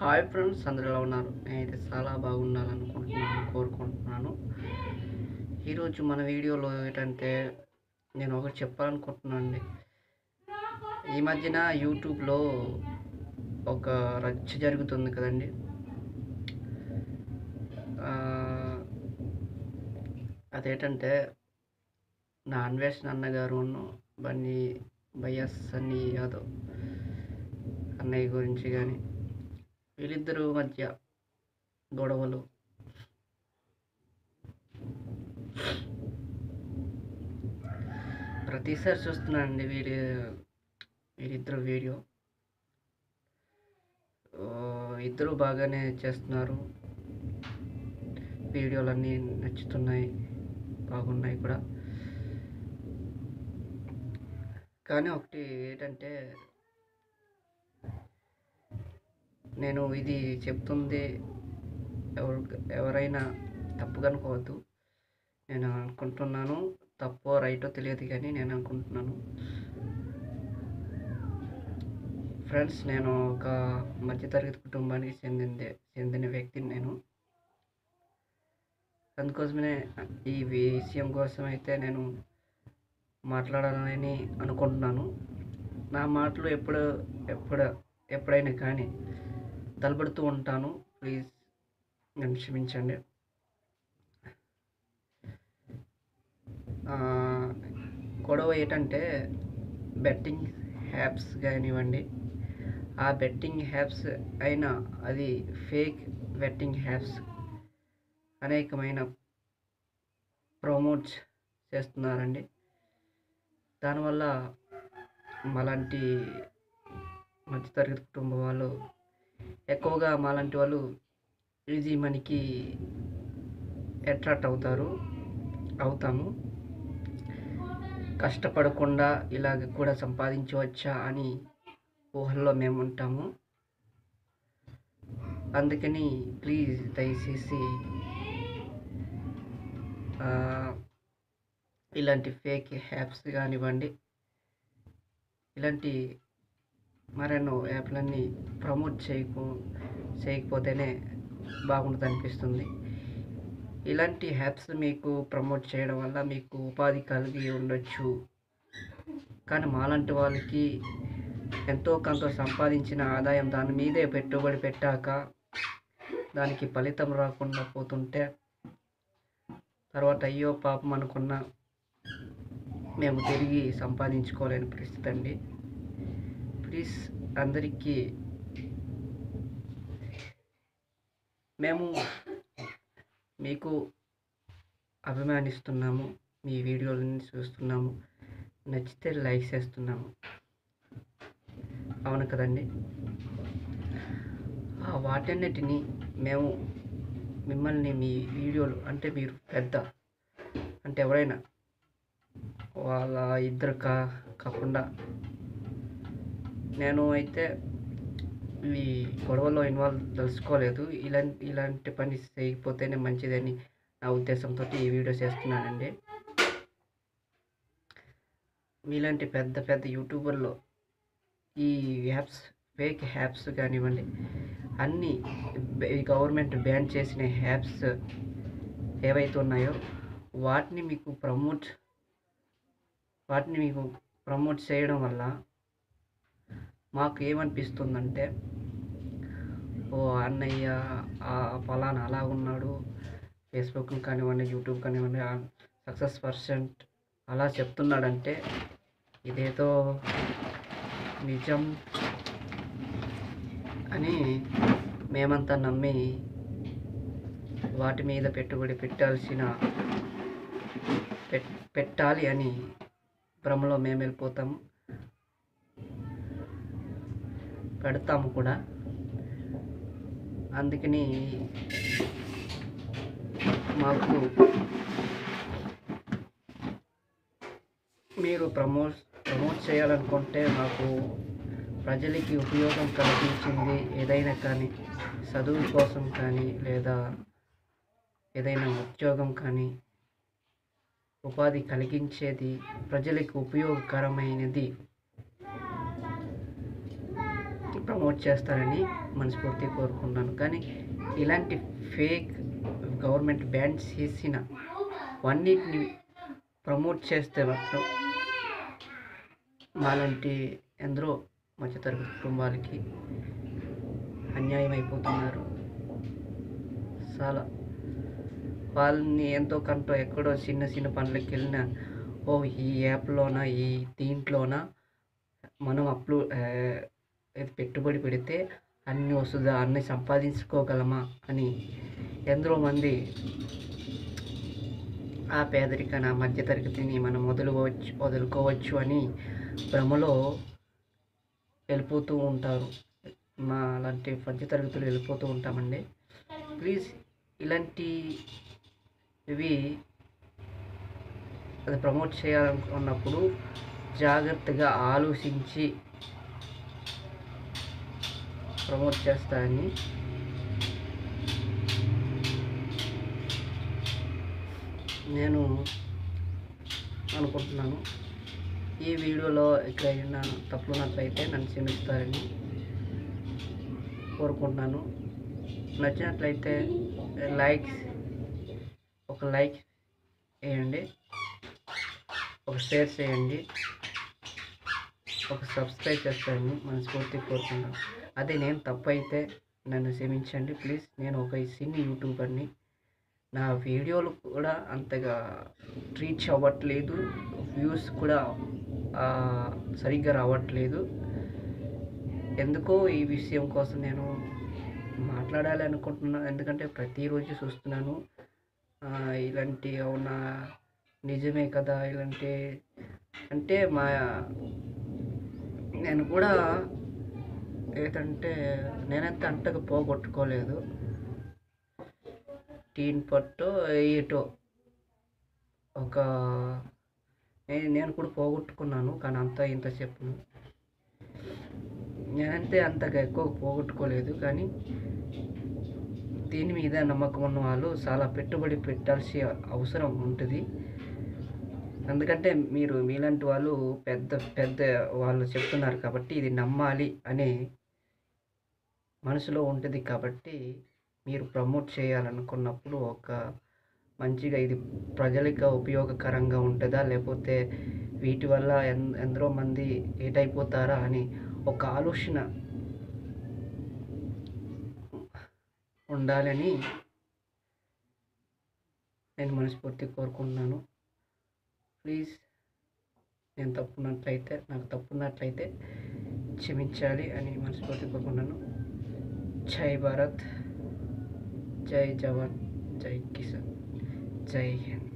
Hi friends, అందరూ ఎలా ఉన్నారు? నేనైతే చాలా కోరుకుంటున్నాను. ఈరోజు మన వీడియోలో ఏంటంటే నేను ఒకటి చెప్పాలనుకుంటున్నాను అండి. ఈ మధ్యన యూట్యూబ్లో ఒక రచ్చ జరుగుతుంది కదండి. అదేంటంటే నా అన్వేషణ అన్నగారు వైఎస్ సన్నీ యాదవ్ అన్నయ్య గురించి కానీ వీళ్ళిద్దరూ మధ్య గొడవలు. ప్రతిసారి చూస్తున్నానండి వీరిద్దరు వీడియో. ఇద్దరు బాగానే చేస్తున్నారు, వీడియోలన్నీ నచ్చుతున్నాయి, బాగున్నాయి కూడా. కానీ ఒకటి ఏంటంటే, నేను ఇది చెప్తుంది ఎవరైనా తప్పుగా అనుకోవద్దు. నేను అనుకుంటున్నాను, తప్పో రైటో తెలియదు, కానీ నేను అనుకుంటున్నాను. ఫ్రెండ్స్, నేను ఒక మధ్యతరగతి కుటుంబానికి చెందిన వ్యక్తిని. నేను అందుకోసమే ఈ విషయం కోసం అయితే నేను మాట్లాడాలని అనుకుంటున్నాను. నా మాటలు ఎప్పుడైనా కానీ తలబడుతూ ఉంటాను. ప్లీజ్ నన్ను క్షమించండి. గొడవ ఏంటంటే, బెట్టింగ్ యాప్స్ కానివ్వండి, ఆ బెట్టింగ్ యాప్స్ అయినా అది ఫేక్ బెట్టింగ్ యాప్స్ అనేకమైన ప్రమోట్స్ చేస్తున్నారండి. దానివల్ల మాలాంటి మధ్యతరగతి కుటుంబం వాళ్ళు, ఎక్కువగా మాలాంటి వాళ్ళు ఈజీ మనీకి అట్రాక్ట్ అవుతాము. కష్టపడకుండా ఇలాగ కూడా సంపాదించవచ్చా అని ఊహల్లో మేము ఉంటాము. అందుకని ప్లీజ్ దయచేసి ఇలాంటి ఫేక్ యాప్స్ కానివ్వండి, ఇలాంటి మరెన్నో యాప్లన్నీ ప్రమోట్ చేయకపోతేనే బాగుంటుంది అనిపిస్తుంది. ఇలాంటి యాప్స్ మీకు ప్రమోట్ చేయడం వల్ల మీకు ఉపాధి కలిగి ఉండొచ్చు, కానీ మాలాంటి వాళ్ళకి ఎంతో కొంత సంపాదించిన ఆదాయం దాని మీదే పెట్టుబడి పెట్టాక దానికి ఫలితం రాకుండా పోతుంటే తర్వాత అయ్యో పాపం అనుకున్న మేము తిరిగి సంపాదించుకోలేని పరిస్థితి అండి. ప్లీజ్ అందరికీ, మేము మీకు అభిమానిస్తున్నాము, మీ వీడియోలని చూస్తున్నాము, నచ్చితే లైక్ చేస్తున్నాము, అవును కదండి. వాటన్నిటిని మేము మిమ్మల్ని మీ వీడియోలు అంటే మీరు పెద్ద అంటే ఎవరైనా వాళ్ళ ఇద్దరు కాకుండా, నేను అయితే ఈ గొడవల్లో తెలుసుకోలేదు. ఇలాంటి పని చేయకపోతేనే మంచిదని నా ఉద్దేశంతో ఈ వీడియో చేస్తున్నానండి. మీలాంటి పెద్ద యూట్యూబర్లో ఈ యాప్స్, ఫేక్ యాప్స్ కానివ్వండి, అన్నీ గవర్నమెంట్ బ్యాన్ చేసిన యాప్స్ ఏవైతే ఉన్నాయో వాటిని మీకు ప్రమోట్ చేయడం వల్ల మాకు ఏమనిపిస్తుందంటే, ఓ అన్నయ్య ఫలానా అలా ఉన్నాడు, ఫేస్బుక్ కానివ్వండి, యూట్యూబ్ కానివ్వండి, సక్సెస్% అలా చెప్తున్నాడంటే ఇదేదో నిజం అని మేమంతా నమ్మి వాటి మీద పెట్టుబడి పెట్టాలి అని భ్రమలో మేము వెళ్ళిపోతాము, పెడతాము కూడా. అందుకని మాకు మీరు ప్రమోట్ చేయాలనుకుంటే, మాకు ప్రజలకి ఉపయోగం కలిగించింది ఏదైనా కానీ, చదువు కోసం కానీ, లేదా ఏదైనా ఉద్యోగం కానీ, ఉపాధి కలిగించేది, ప్రజలకు ఉపయోగకరమైనది ప్రమోట్ చేస్తారని మనస్ఫూర్తిగా కోరుకుంటున్నాను. కానీ ఇలాంటి ఫేక్ గవర్నమెంట్ బ్యాన్ చేసిన వన్నిటిని ప్రమోట్ చేస్తే మాత్రం మాలాంటి ఎందరో మధ్యతరగతి కుటుంబాలకి అన్యాయం అయిపోతున్నారు. చాలా వాళ్ళని ఎంతో కంటో ఎక్కడో చిన్న చిన్న పనులకి వెళ్ళినా ఈ యాప్లోన ఈ దీంట్లోన మనం పెట్టుబడి పెడితే అన్నీ వస్తుందా, అన్నీ సంపాదించుకోగలమా అని ఎందరో మంది ఆ పేదరికాన్ని ఆ మధ్యతరగతిని మనం వదులుకోవచ్చు అని భ్రమలో వెళ్ళిపోతూ ఉంటారు. మా అలాంటి మధ్యతరగతులు వెళ్ళిపోతూ ఉంటామండి. ప్లీజ్ ఇలాంటివి అది ప్రమోట్ చేయాలనుకున్నప్పుడు జాగ్రత్తగా ఆలోచించి ప్రమోట్ చేస్తానని నేను అనుకుంటున్నాను. ఈ వీడియోలో ఎక్కడైనా తప్పున్నట్లయితే నన్ను క్షమిస్తారని కోరుకుంటున్నాను. నచ్చినట్లయితే ఒక లైక్ వేయండి, ఒక షేర్ చేయండి, ఒక సబ్స్క్రైబ్ చేస్తారని మనస్ఫూర్తిగా కోరుకుంటున్నాను. అదే నేను తప్పు అయితే నన్ను క్షమించండి ప్లీజ్. నేను ఒక చిన్న యూట్యూబర్ని. నా వీడియోలు కూడా అంతగా రీచ్ అవ్వట్లేదు, వ్యూస్ కూడా సరిగ్గా రావట్లేదు. ఎందుకో ఈ విషయం కోసం నేను మాట్లాడాలి అనుకుంటున్నాను. ఎందుకంటే ప్రతిరోజు చూస్తున్నాను ఇలాంటి అవునా నిజమే కదా ఇలాంటి అంటే నేను కూడా ఏదంటే నేనైతే అంతగా పోగొట్టుకోలేదు. టీన్ పట్టో ఏటో నేను కూడా పోగొట్టుకున్నాను, కానీ ఇంత చెప్పను. నేనంతే అంతగా ఎక్కువ పోగొట్టుకోలేదు, కానీ దీని మీద నమ్మకం ఉన్న వాళ్ళు చాలా పెట్టుబడి పెట్టాల్సిన అవసరం ఉంటుంది. ఎందుకంటే మీలాంటి వాళ్ళు పెద్ద వాళ్ళు చెప్తున్నారు కాబట్టి ఇది నమ్మాలి అనే మనసులో ఉంటుంది. కాబట్టి మీరు ప్రమోట్ చేయాలనుకున్నప్పుడు ఒక మంచిగా ఇది ప్రజలకు ఉపయోగకరంగా ఉంటుందా, లేకపోతే వీటి వల్ల ఎందరో మంది ఏటైపోతారా అని ఒక ఆలోచన ఉండాలని నేను మనస్ఫూర్తిగా కోరుకుంటున్నాను. ప్లీజ్ నాకు తప్పున్నట్లయితే క్షమించాలి అని మనస్ఫూర్తిగా కోరుకుంటున్నాను. జై భారత్, జై జవాన్, జై కిసాన్, జై హింద్.